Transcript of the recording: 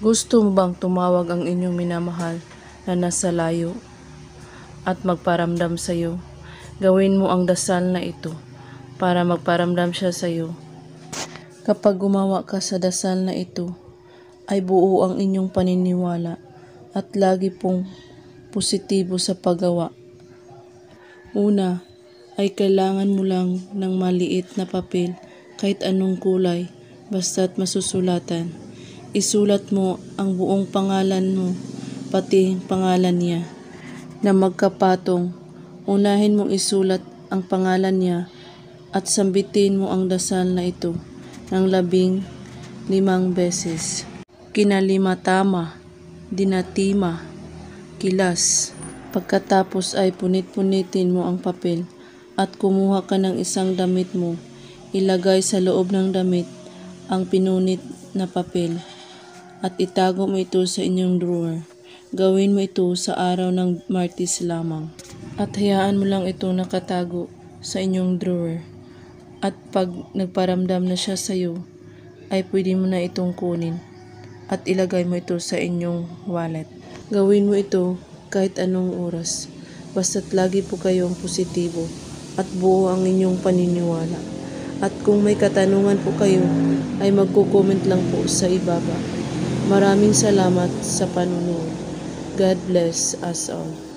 Gusto mo bang tumawag ang inyong minamahal na nasa layo at magparamdam sa iyo? Gawin mo ang dasal na ito para magparamdam siya sa iyo. Kapag gumawa ka sa dasal na ito, ay buo ang inyong paniniwala at lagi pong positibo sa paggawa. Una, ay kailangan mo lang ng maliit na papel kahit anong kulay, basta't masusulatan. Isulat mo ang buong pangalan mo, pati pangalan niya, na magkapatong. Unahin mong isulat ang pangalan niya at sambitin mo ang dasal na ito ng 15 beses. Kinalimatama, dinatima, kilas. Pagkatapos ay punit-punitin mo ang papel at kumuha ka ng isang damit mo. Ilagay sa loob ng damit ang pinunit na papel at itago mo ito sa inyong drawer. Gawin mo ito sa araw ng Martes lamang at hayaan mo lang ito nakatago sa inyong drawer. At pag nagparamdam na siya sa iyo, ay pwede mo na itong kunin at ilagay mo ito sa inyong wallet. Gawin mo ito kahit anong oras, basta't lagi po kayong positibo at buo ang inyong paniniwala. At kung may katanungan po kayo, ay magko-comment lang po sa ibaba. Maraming salamat sa panunood. God bless us all.